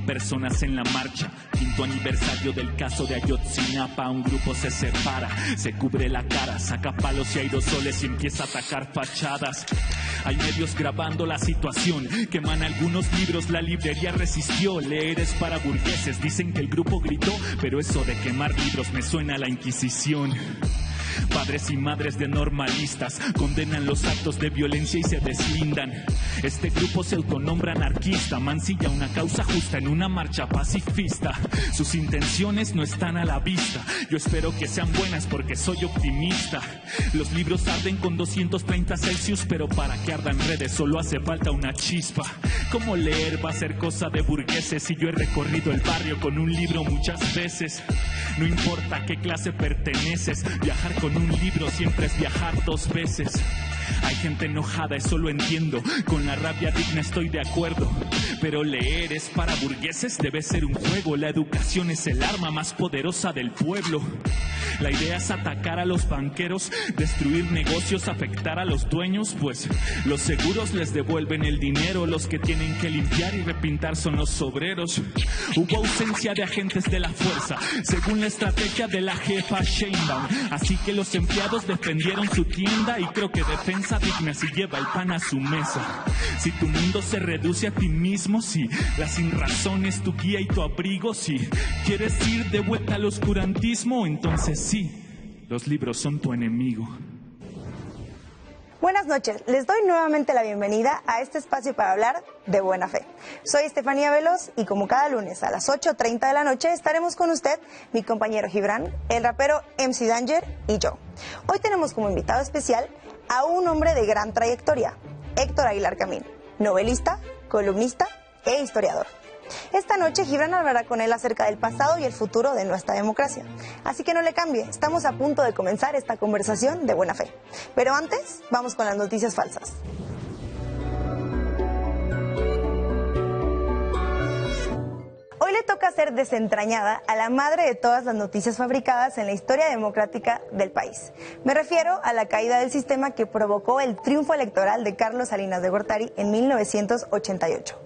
Personas en la marcha, quinto aniversario del caso de Ayotzinapa. Un grupo se separa, se cubre la cara, saca palos y aerosoles y empieza a atacar fachadas. Hay medios grabando la situación, queman algunos libros, la librería resistió. Leer es para burgueses, dicen que el grupo gritó, pero eso de quemar libros me suena a la Inquisición. Padres y madres de normalistas condenan los actos de violencia y se deslindan. Este grupo se autonombra anarquista, mancilla una causa justa en una marcha pacifista. Sus intenciones no están a la vista, yo espero que sean buenas porque soy optimista. Los libros arden con 230 Celsius, pero para que ardan redes solo hace falta una chispa. ¿Cómo leer va a ser cosa de burgueses si yo he recorrido el barrio con un libro muchas veces? No importa a qué clase perteneces, viajar con un libro siempre es viajar dos veces. Hay gente enojada, eso lo entiendo, con la rabia digna estoy de acuerdo, pero leer es para burgueses, debe ser un juego. La educación es el arma más poderosa del pueblo. La idea es atacar a los banqueros, destruir negocios, afectar a los dueños, pues los seguros les devuelven el dinero. Los que tienen que limpiar y repintar son los obreros. Hubo ausencia de agentes de la fuerza, según la estrategia de la jefa Sheinbaum. Así que los empleados defendieron su tienda y creo que defensa digna si lleva el pan a su mesa. Si tu mundo se reduce a ti mismo, si la sinrazón es tu guía y tu abrigo, si quieres ir de vuelta al oscurantismo, entonces sí, los libros son tu enemigo. Buenas noches, les doy nuevamente la bienvenida a este espacio para hablar de buena fe. Soy Estefanía Veloz y como cada lunes a las 8:30 de la noche estaremos con usted, mi compañero Gibran, el rapero MC Danger y yo. Hoy tenemos como invitado especial a un hombre de gran trayectoria, Héctor Aguilar Camín, novelista, columnista e historiador. Esta noche Gibran hablará con él acerca del pasado y el futuro de nuestra democracia. Así que no le cambie, estamos a punto de comenzar esta conversación de buena fe. Pero antes, vamos con las noticias falsas. Hoy le toca ser desentrañada a la madre de todas las noticias fabricadas en la historia democrática del país. Me refiero a la caída del sistema que provocó el triunfo electoral de Carlos Salinas de Gortari en 1988.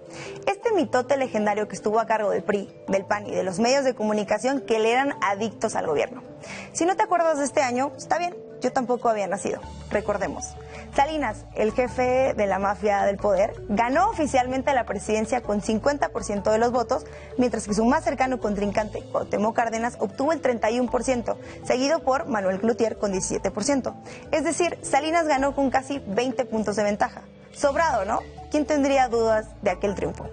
Este mitote legendario que estuvo a cargo del PRI, del PAN y de los medios de comunicación que le eran adictos al gobierno. Si no te acuerdas de este año, está bien, yo tampoco había nacido. Recordemos, Salinas, el jefe de la mafia del poder, ganó oficialmente la presidencia con 50% de los votos, mientras que su más cercano contrincante, Cuauhtémoc Cárdenas, obtuvo el 31%, seguido por Manuel Cloutier con 17%. Es decir, Salinas ganó con casi 20 puntos de ventaja. Sobrado, ¿no? ¿Quién tendría dudas de aquel triunfo?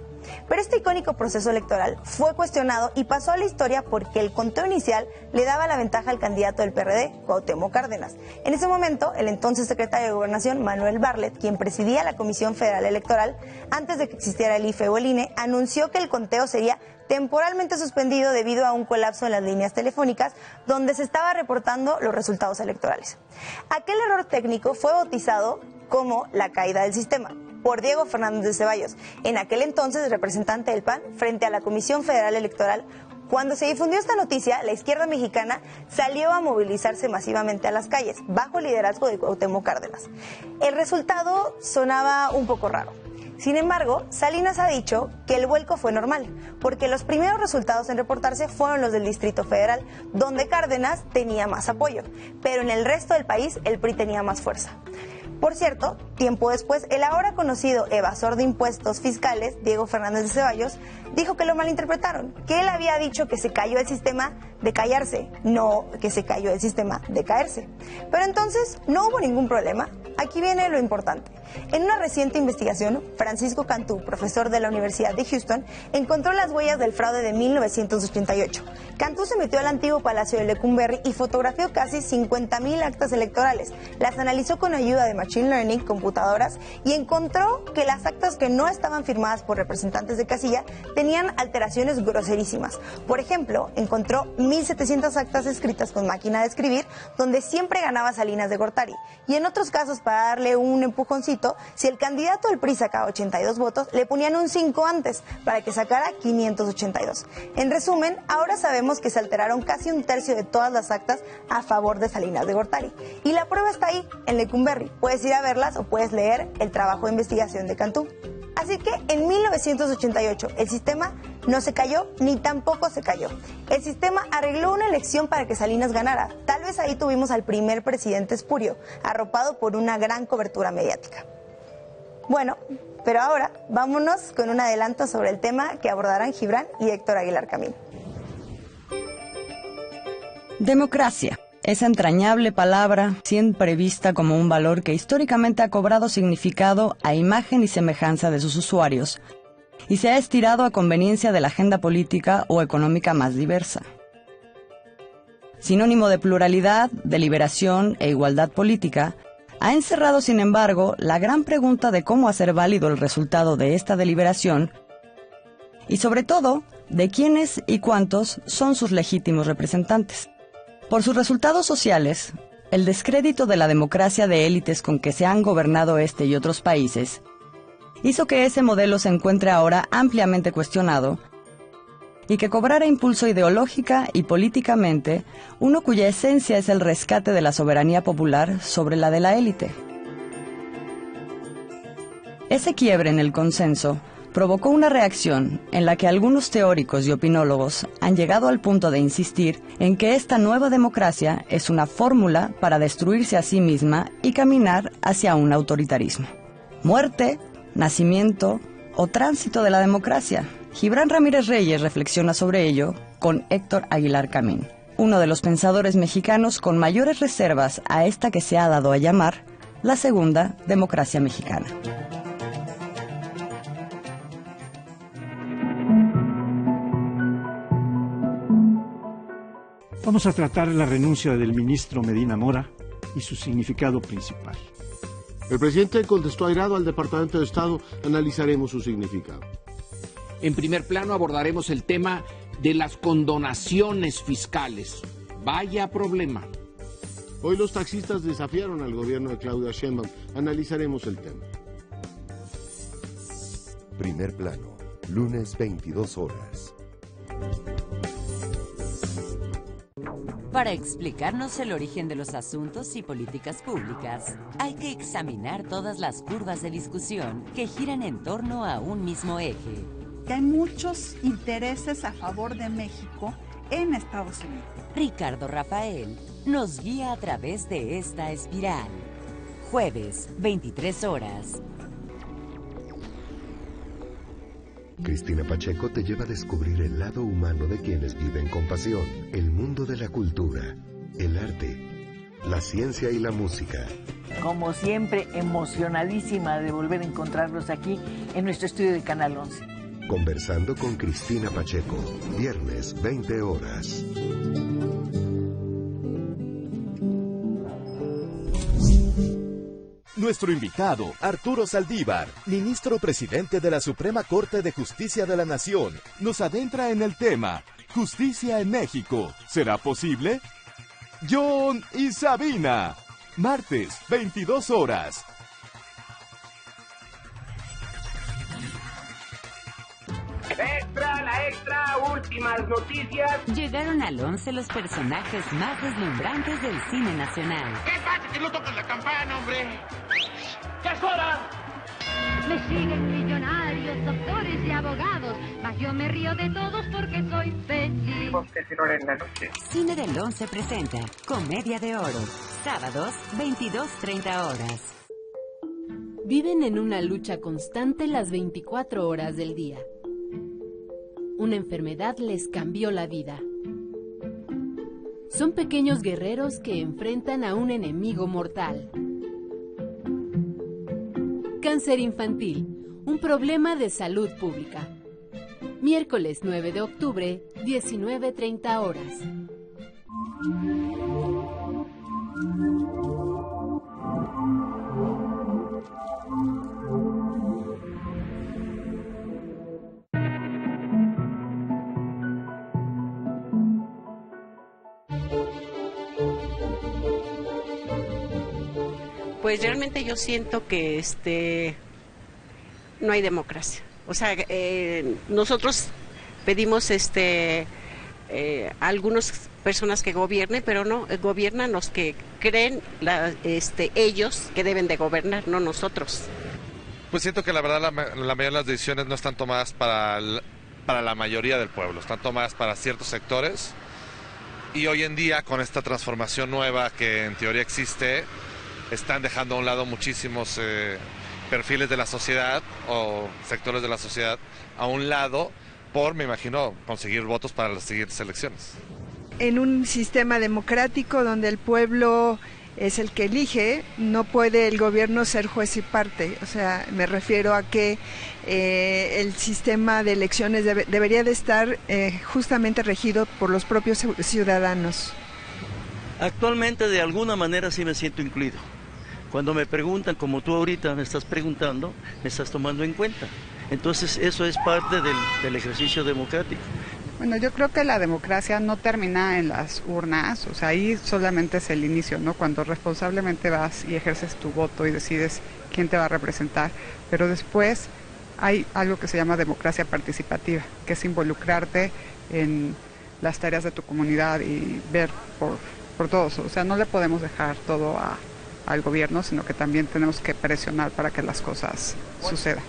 Pero este icónico proceso electoral fue cuestionado y pasó a la historia porque el conteo inicial le daba la ventaja al candidato del PRD, Cuauhtémoc Cárdenas. En ese momento, el entonces secretario de Gobernación, Manuel Bartlett, quien presidía la Comisión Federal Electoral, antes de que existiera el IFE o el INE, anunció que el conteo sería temporalmente suspendido debido a un colapso en las líneas telefónicas donde se estaba reportando los resultados electorales. Aquel error técnico fue bautizado como la caída del sistema por Diego Fernández de Ceballos, en aquel entonces representante del PAN, frente a la Comisión Federal Electoral. Cuando se difundió esta noticia, la izquierda mexicana salió a movilizarse masivamente a las calles, bajo el liderazgo de Cuauhtémoc Cárdenas. El resultado sonaba un poco raro. Sin embargo, Salinas ha dicho que el vuelco fue normal, porque los primeros resultados en reportarse fueron los del Distrito Federal, donde Cárdenas tenía más apoyo, pero en el resto del país el PRI tenía más fuerza. Por cierto, tiempo después, el ahora conocido evasor de impuestos fiscales, Diego Fernández de Ceballos, dijo que lo malinterpretaron, que él había dicho que se cayó el sistema de callarse, no que se cayó el sistema de caerse. Pero entonces no hubo ningún problema. Aquí viene lo importante. En una reciente investigación, Francisco Cantú, profesor de la Universidad de Houston, encontró las huellas del fraude de 1988. Cantú se metió al antiguo Palacio de Lecumberri y fotografió casi 50,000 actas electorales. Las analizó con ayuda de Machine Learning, computadoras, y encontró que las actas que no estaban firmadas por representantes de casilla tenían alteraciones groserísimas. Por ejemplo, encontró 1,700 actas escritas con máquina de escribir, donde siempre ganaba Salinas de Gortari. Y en otros casos, para darle un empujoncito, si el candidato del PRI sacaba 82 votos, le ponían un 5 antes, para que sacara 582. En resumen, ahora sabemos que se alteraron casi un tercio de todas las actas a favor de Salinas de Gortari. Y la prueba está ahí, en Lecumberri. Puedes ir a verlas o puedes leer el trabajo de investigación de Cantú. Así que en 1988 el sistema no se cayó ni tampoco se cayó. El sistema arregló una elección para que Salinas ganara. Tal vez ahí tuvimos al primer presidente espurio, arropado por una gran cobertura mediática. Bueno, pero ahora vámonos con un adelanto sobre el tema que abordarán Gibran y Héctor Aguilar Camín. Democracia. Esa entrañable palabra, siempre vista como un valor que históricamente ha cobrado significado a imagen y semejanza de sus usuarios, y se ha estirado a conveniencia de la agenda política o económica más diversa. Sinónimo de pluralidad, de liberación e igualdad política, ha encerrado, sin embargo, la gran pregunta de cómo hacer válido el resultado de esta deliberación y, sobre todo, de quiénes y cuántos son sus legítimos representantes. Por sus resultados sociales, el descrédito de la democracia de élites con que se han gobernado este y otros países hizo que ese modelo se encuentre ahora ampliamente cuestionado y que cobrara impulso ideológica y políticamente uno cuya esencia es el rescate de la soberanía popular sobre la de la élite. Ese quiebre en el consenso provocó una reacción en la que algunos teóricos y opinólogos han llegado al punto de insistir en que esta nueva democracia es una fórmula para destruirse a sí misma y caminar hacia un autoritarismo. Muerte, nacimiento o tránsito de la democracia. Gibran Ramírez Reyes reflexiona sobre ello con Héctor Aguilar Camín, uno de los pensadores mexicanos con mayores reservas a esta que se ha dado a llamar la segunda democracia mexicana. Vamos a tratar la renuncia del ministro Medina Mora y su significado principal. El presidente contestó airado al Departamento de Estado. Analizaremos su significado. En primer plano abordaremos el tema de las condonaciones fiscales. Vaya problema. Hoy los taxistas desafiaron al gobierno de Claudia Sheinbaum. Analizaremos el tema. Primer plano, lunes 22 horas. Para explicarnos el origen de los asuntos y políticas públicas, hay que examinar todas las curvas de discusión que giran en torno a un mismo eje. Hay muchos intereses a favor de México en Estados Unidos. Ricardo Rafael nos guía a través de esta espiral. Jueves, 23 horas. Cristina Pacheco te lleva a descubrir el lado humano de quienes viven con pasión, el mundo de la cultura, el arte, la ciencia y la música. Como siempre, emocionadísima de volver a encontrarlos aquí en nuestro estudio de Canal 11. Conversando con Cristina Pacheco, viernes 20 horas. Nuestro invitado, Arturo Saldívar, ministro presidente de la Suprema Corte de Justicia de la Nación, nos adentra en el tema Justicia en México. ¿Será posible? John y Sabina, martes, 22 horas. ¡Extra, la extra! ¡Últimas noticias! Llegaron al 11 los personajes más deslumbrantes del cine nacional. ¿Qué pasa que no tocas la campana, hombre? ¡Ya es hora! Me siguen millonarios, doctores y abogados, mas yo me río de todos porque soy feliz. En la noche. Cine del 11 presenta Comedia de Oro, sábados, 22:30 horas. Viven en una lucha constante las 24 horas del día. Una enfermedad les cambió la vida. Son pequeños guerreros que enfrentan a un enemigo mortal. cáncer infantil, un problema de salud pública. Miércoles 9 de octubre, 19:30 horas. Pues realmente yo siento que no hay democracia. O sea, nosotros pedimos algunas personas que gobiernen, pero no gobiernan los que creen ellos que deben de gobernar, no nosotros. Pues siento que la verdad la mayoría de las decisiones no están tomadas para la mayoría del pueblo, están tomadas para ciertos sectores, y hoy en día con esta transformación nueva que en teoría existe, están dejando a un lado muchísimos perfiles de la sociedad o sectores de la sociedad a un lado por, me imagino, conseguir votos para las siguientes elecciones. En un sistema democrático donde el pueblo es el que elige, no puede el gobierno ser juez y parte. O sea, me refiero a que el sistema de elecciones debería de estar justamente regido por los propios ciudadanos. Actualmente, de alguna manera, sí me siento incluido. Cuando me preguntan, como tú ahorita me estás preguntando, me estás tomando en cuenta. Entonces, eso es parte del ejercicio democrático. Bueno, yo creo que la democracia no termina en las urnas, o sea, ahí solamente es el inicio, ¿no? Cuando responsablemente vas y ejerces tu voto y decides quién te va a representar, pero después hay algo que se llama democracia participativa, que es involucrarte en las tareas de tu comunidad y ver por todos. O sea, no le podemos dejar todo al gobierno, sino que también tenemos que presionar para que las cosas sucedan.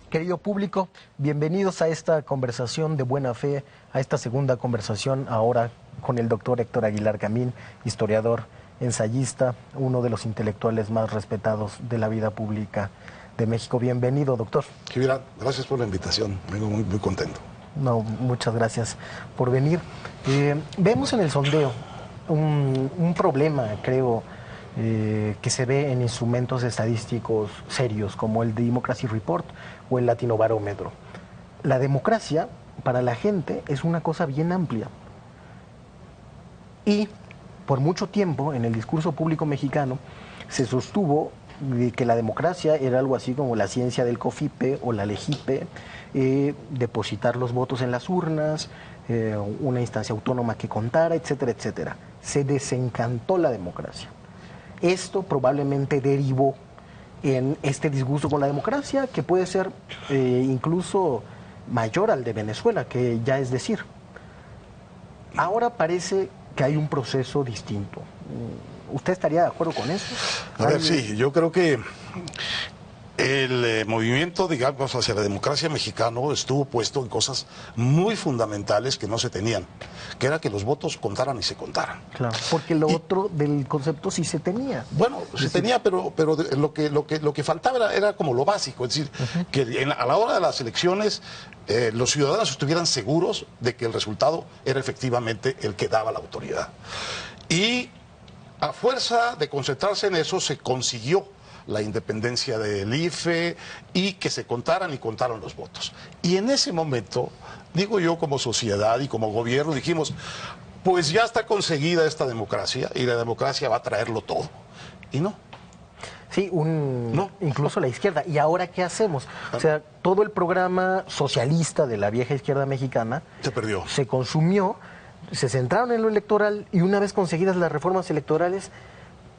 Querido público, bienvenidos a esta conversación de buena fe, a esta segunda conversación ahora con el doctor Héctor Aguilar Camín, historiador, ensayista, uno de los intelectuales más respetados de la vida pública de México. Bienvenido, doctor. Gibran, gracias por la invitación, vengo muy contento. No, muchas gracias por venir. Vemos en el sondeo un problema, creo, que se ve en instrumentos estadísticos serios como el Democracy Report o el Latinobarómetro. La democracia para la gente es una cosa bien amplia y por mucho tiempo en el discurso público mexicano se sostuvo que la democracia era algo así como la ciencia del COFIPE o la LEGIPE, depositar los votos en las urnas, una instancia autónoma que contara, etcétera, etcétera. Se desencantó la democracia. Esto probablemente derivó en este disgusto con la democracia, que puede ser incluso mayor al de Venezuela, que ya es decir. Ahora parece que hay un proceso distinto. ¿Usted estaría de acuerdo con eso? A ver, sí, yo creo que el movimiento, digamos, hacia la democracia mexicano estuvo puesto en cosas muy fundamentales que no se tenían, que era que los votos contaran y se contaran. Claro, porque lo otro del concepto sí se tenía. Bueno, se tenía, pero lo que faltaba era como lo básico, es decir, que a la hora de las elecciones los ciudadanos estuvieran seguros de que el resultado era efectivamente el que daba la autoridad. Y a fuerza de concentrarse en eso se consiguió la independencia del IFE y que se contaran y contaron los votos. Y en ese momento, digo yo como sociedad y como gobierno, dijimos, pues ya está conseguida esta democracia y la democracia va a traerlo todo. Y no. Sí, incluso la izquierda. ¿Y ahora qué hacemos? O sea, todo el programa socialista de la vieja izquierda mexicana se perdió. Se consumió, se centraron en lo electoral y una vez conseguidas las reformas electorales,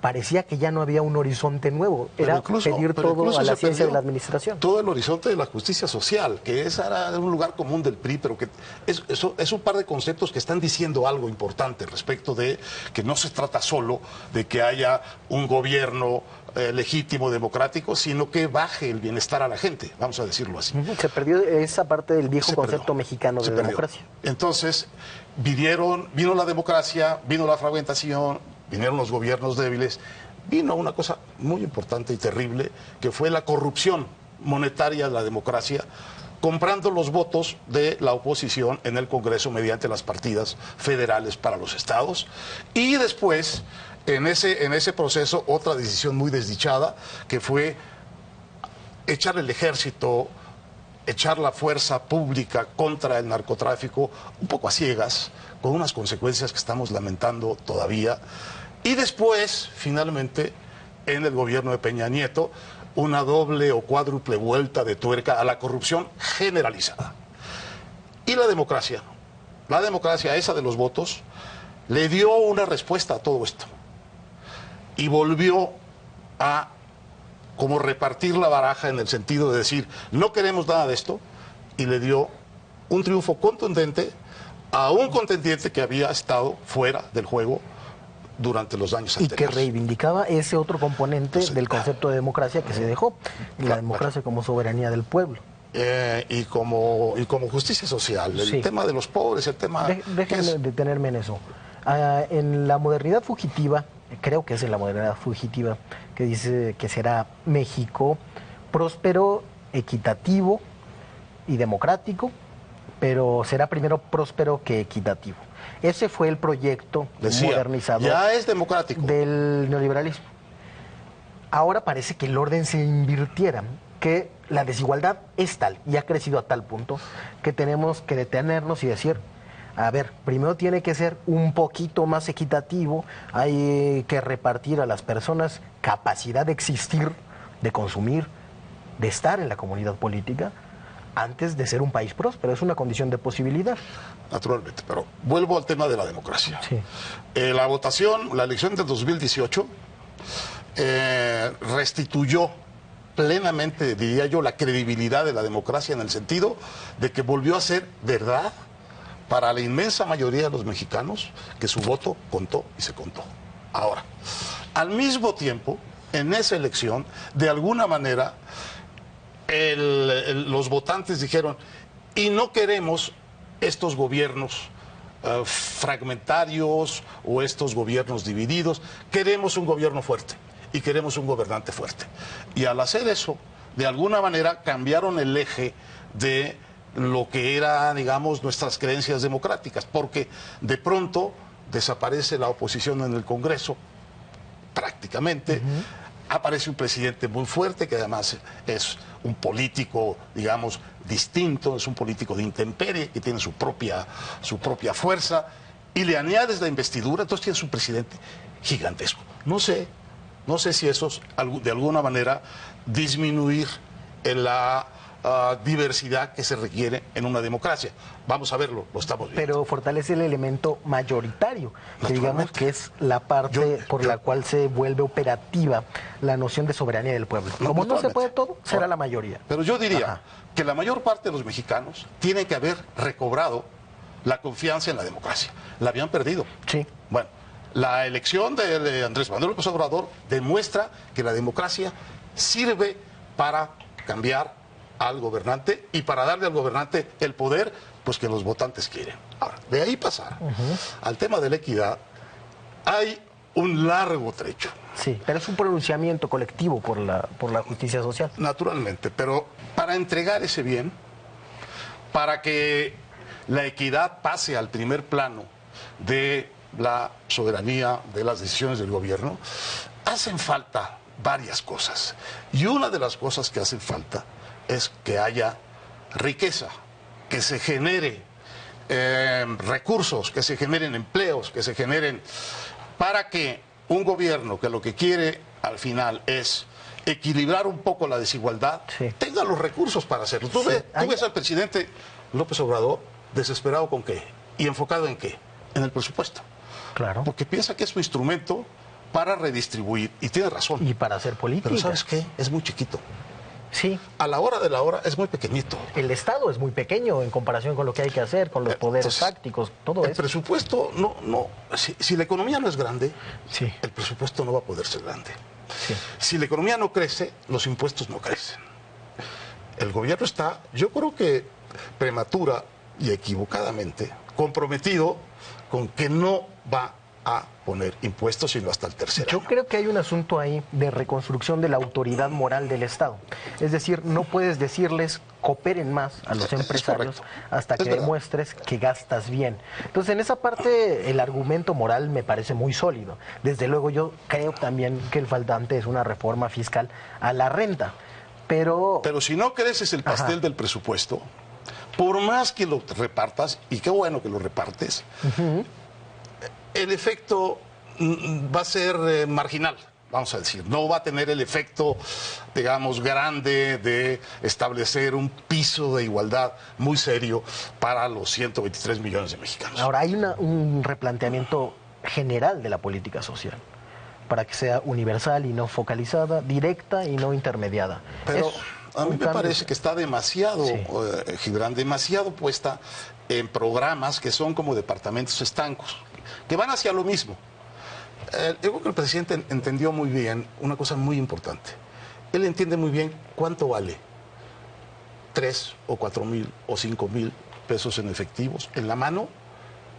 parecía que ya no había un horizonte nuevo, era pedir todo a la ciencia de la administración. Todo el horizonte de la justicia social, que ese era un lugar común del PRI, pero que es un par de conceptos que están diciendo algo importante respecto de que no se trata solo de que haya un gobierno legítimo, democrático, sino que baje el bienestar a la gente, vamos a decirlo así. Se perdió esa parte del viejo concepto mexicano de democracia. Entonces, vino la democracia, vino la fragmentación, vinieron los gobiernos débiles, vino una cosa muy importante y terrible, que fue la corrupción monetaria de la democracia, comprando los votos de la oposición en el Congreso mediante las partidas federales para los estados. Y después, en ese proceso, otra decisión muy desdichada, que fue echar el ejército, echar la fuerza pública contra el narcotráfico, un poco a ciegas, con unas consecuencias que estamos lamentando todavía. Y después, finalmente, en el gobierno de Peña Nieto, una doble o cuádruple vuelta de tuerca a la corrupción generalizada. Y la democracia esa de los votos, le dio una respuesta a todo esto. Y volvió a como repartir la baraja en el sentido de decir, no queremos nada de esto, y le dio un triunfo contundente a un contendiente que había estado fuera del juego durante los años anteriores. Y que reivindicaba ese otro componente del concepto de democracia que se dejó, la democracia como soberanía del pueblo. Y como justicia social, el tema de los pobres, el tema... Déjenme detenerme en eso. En la modernidad fugitiva, creo que es en la modernidad fugitiva, que dice que será México próspero, equitativo y democrático, pero será primero próspero que equitativo. Ese fue el proyecto modernizador. Ya es democrático. Del neoliberalismo. Ahora parece que el orden se invirtiera, que la desigualdad es tal y ha crecido a tal punto que tenemos que detenernos y decir, a ver, primero tiene que ser un poquito más equitativo, hay que repartir a las personas capacidad de existir, de consumir, de estar en la comunidad política, antes de ser un país próspero. Es una condición de posibilidad. Naturalmente, pero vuelvo al tema de la democracia. Sí. La votación, la elección de 2018 restituyó plenamente, diría yo, la credibilidad de la democracia en el sentido de que volvió a ser verdad para la inmensa mayoría de los mexicanos que su voto contó y se contó. Ahora, al mismo tiempo, en esa elección, de alguna manera, los votantes dijeron, y no queremos estos gobiernos fragmentarios o estos gobiernos divididos, queremos un gobierno fuerte y queremos un gobernante fuerte. Y al hacer eso, de alguna manera cambiaron el eje de lo que era, digamos, nuestras creencias democráticas, porque de pronto desaparece la oposición en el Congreso, prácticamente, aparece un presidente muy fuerte, que además es un político, digamos, distinto, es un político de intemperie, que tiene su propia fuerza, y le añades la investidura, entonces tienes un presidente gigantesco. No sé si eso es, de alguna manera, disminuir en la diversidad que se requiere en una democracia. Vamos a verlo, lo estamos viendo. Pero fortalece el elemento mayoritario, que digamos que es la parte por la cual se vuelve operativa la noción de soberanía del pueblo. Como no se puede todo, será la mayoría. Pero yo diría que la mayor parte de los mexicanos tiene que haber recobrado la confianza en la democracia. La habían perdido. Sí. Bueno, la elección de Andrés Manuel López Obrador demuestra que la democracia sirve para cambiar al gobernante y para darle al gobernante el poder pues que los votantes quieren. Ahora, de ahí pasar al tema de la equidad, hay un largo trecho. Sí, pero es un pronunciamiento colectivo por la justicia social. Naturalmente, pero para entregar ese bien, para que la equidad pase al primer plano de la soberanía, de las decisiones del gobierno, hacen falta varias cosas. Y una de las cosas que hacen falta es que haya riqueza, que se genere recursos, que se generen empleos, que se generen, para que un gobierno que lo que quiere al final es equilibrar un poco la desigualdad, tenga los recursos para hacerlo. Tú ves al presidente López Obrador desesperado con qué y enfocado en qué, en el presupuesto. Claro. Porque piensa que es un instrumento para redistribuir, y tiene razón. Y para hacer política. Pero ¿sabes qué? Es muy chiquito. Sí. A la hora de la hora es muy pequeñito. El Estado es muy pequeño en comparación con lo que hay que hacer, con los poderes fácticos, todo eso. El presupuesto, si la economía no es grande, el presupuesto no va a poder ser grande. Sí. Si la economía no crece, los impuestos no crecen. El gobierno está, yo creo que prematura y equivocadamente, comprometido con que no va a poner impuestos sino hasta el tercer año. Yo creo que hay un asunto ahí de reconstrucción de la autoridad moral del Estado. Es decir, no puedes decirles cooperen más a los empresarios hasta que demuestres que gastas bien. Entonces, en esa parte el argumento moral me parece muy sólido. Desde luego yo creo también que el faltante es una reforma fiscal a la renta. Pero si no creces el pastel del presupuesto, por más que lo repartas, y qué bueno que lo repartes, el efecto va a ser marginal, vamos a decir. No va a tener el efecto, digamos, grande de establecer un piso de igualdad muy serio para los 123 millones de mexicanos. Ahora, hay un replanteamiento general de la política social para que sea universal y no focalizada, directa y no intermediada. Pero a mí me parece que está demasiado, Gibran, demasiado puesta en programas que son como departamentos estancos, que van hacia lo mismo. Yo creo que el presidente entendió muy bien una cosa muy importante. Él entiende muy bien cuánto vale 3 o 4 mil o 5 mil pesos en efectivos en la mano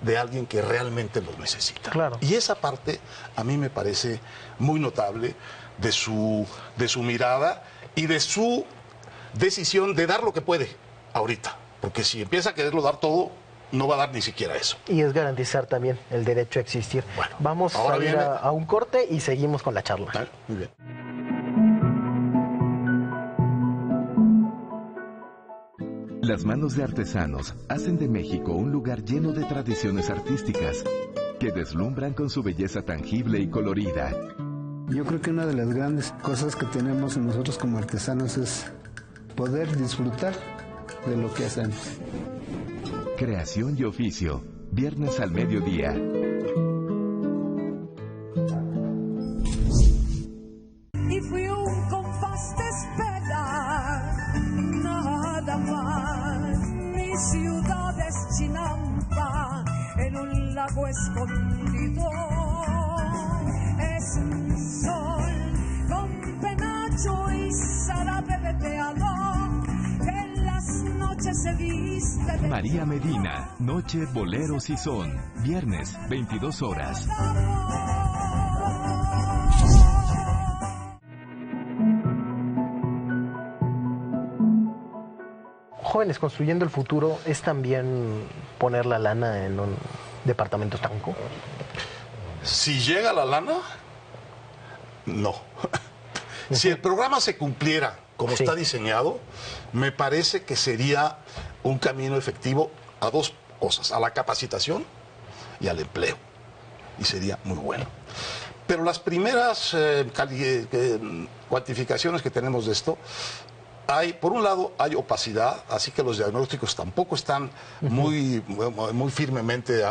de alguien que realmente los necesita. Claro. Y esa parte a mí me parece muy notable de su mirada y de su decisión de dar lo que puede ahorita. Porque si empieza a quererlo dar todo, no va a dar ni siquiera eso. Y es garantizar también el derecho a existir. Bueno, vamos a ir a un corte y seguimos con la charla. Muy bien. Las manos de artesanos hacen de México un lugar lleno de tradiciones artísticas que deslumbran con su belleza tangible y colorida. Yo creo que una de las grandes cosas que tenemos nosotros como artesanos es poder disfrutar de lo que hacemos. Creación y oficio, viernes al mediodía. Y fui un compás de espera, nada más. Mi ciudad es Chinampa, en un lago escondido. Es un sol con penacho y zarape veteado, que en las noches se viste de... María Medina, Noche, Boleros y Son, viernes, 22 horas. Jóvenes Construyendo el Futuro es también poner la lana en un departamento estanco. Si llega la lana, no. Si el programa se cumpliera como está diseñado, me parece que sería un camino efectivo a dos cosas, a la capacitación y al empleo. Y sería muy bueno. Pero las primeras cuantificaciones que tenemos de esto, por un lado hay opacidad, así que los diagnósticos tampoco están muy firmemente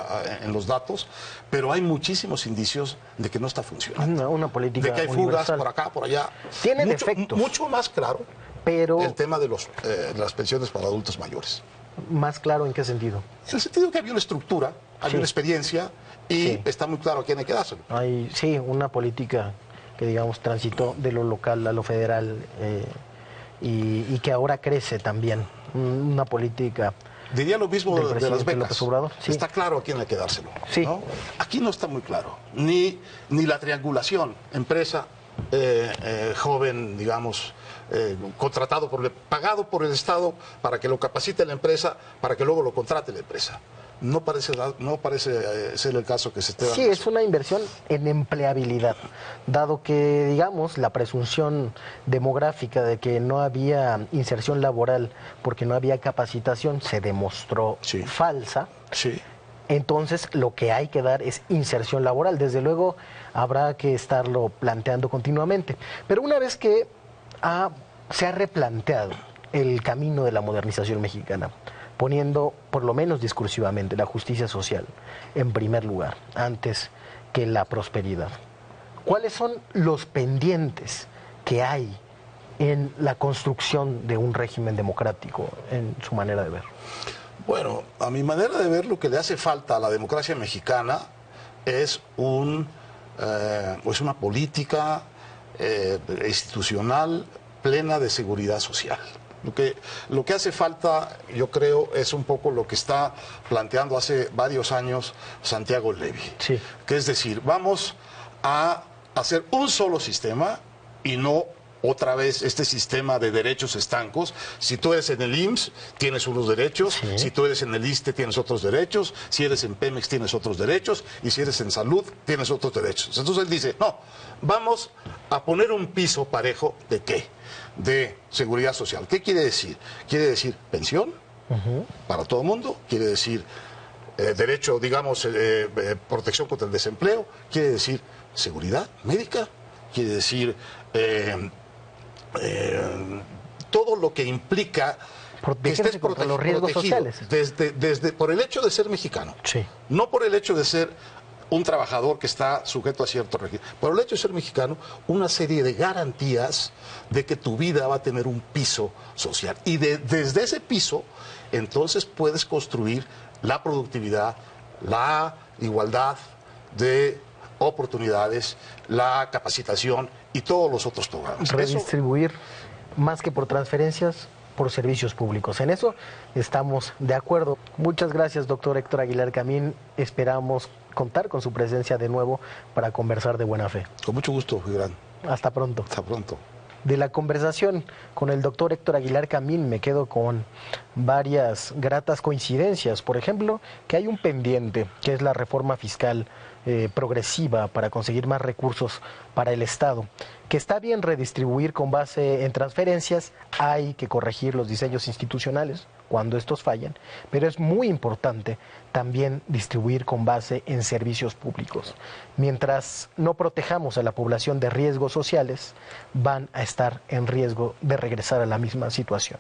en los datos, pero hay muchísimos indicios de que no está funcionando. Una política de que hay fugas por acá, por allá. Tiene defectos. Mucho más claro pero el tema de las pensiones para adultos mayores. ¿Más claro en qué sentido? En el sentido que había una estructura, había una experiencia y está muy claro a quién hay que dárselo. Hay, una política que, digamos, transitó de lo local a lo federal y que ahora crece también. Una política... Diría lo mismo de las becas. Sí. Está claro a quién hay que dárselo. ¿No? Aquí no está muy claro. Ni la triangulación, empresa, joven, digamos, contratado, pagado por el Estado para que lo capacite la empresa, para que luego lo contrate la empresa. No parece ser el caso que se esté dando. Sí, es una inversión en empleabilidad, dado que, digamos, la presunción demográfica de que no había inserción laboral porque no había capacitación se demostró falsa. Sí. Entonces, lo que hay que dar es inserción laboral. Desde luego, habrá que estarlo planteando continuamente. Pero una vez que se ha replanteado el camino de la modernización mexicana, poniendo, por lo menos discursivamente, la justicia social en primer lugar, antes que la prosperidad, ¿cuáles son los pendientes que hay en la construcción de un régimen democrático, en su manera de ver? Bueno, a mi manera de ver, lo que le hace falta a la democracia mexicana es una política institucional plena de seguridad social. Lo que hace falta, yo creo, es un poco lo que está planteando hace varios años Santiago Levy. Sí. Que es decir, vamos a hacer un solo sistema y no otra vez este sistema de derechos estancos. Si tú eres en el IMSS, tienes unos derechos. Si tú eres en el ISSSTE, tienes otros derechos. Si eres en Pemex, tienes otros derechos. Y si eres en salud, tienes otros derechos. Entonces él dice, no, vamos a poner un piso parejo ¿de qué? De seguridad social. ¿Qué quiere decir? Quiere decir pensión para todo el mundo, quiere decir derecho, digamos, protección contra el desempleo, quiere decir seguridad médica, quiere decir todo lo que implica que estés contra los riesgos sociales. Desde por el hecho de ser mexicano, no por el hecho de ser un trabajador que está sujeto a cierto régimen, por el hecho de ser mexicano, una serie de garantías de que tu vida va a tener un piso social. Y desde ese piso, entonces puedes construir la productividad, la igualdad de oportunidades, la capacitación y todos los otros programas. Redistribuir más que por transferencias, por servicios públicos. En eso estamos de acuerdo. Muchas gracias, doctor Héctor Aguilar Camín. Esperamos contar con su presencia de nuevo para conversar de buena fe. Con mucho gusto, Gibran. Hasta pronto. Hasta pronto. De la conversación con el doctor Héctor Aguilar Camín me quedo con varias gratas coincidencias. Por ejemplo, que hay un pendiente, que es la reforma fiscal progresiva para conseguir más recursos para el Estado, que está bien redistribuir con base en transferencias, hay que corregir los diseños institucionales cuando estos fallan, pero es muy importante también distribuir con base en servicios públicos. Mientras no protejamos a la población de riesgos sociales, van a estar en riesgo de regresar a la misma situación.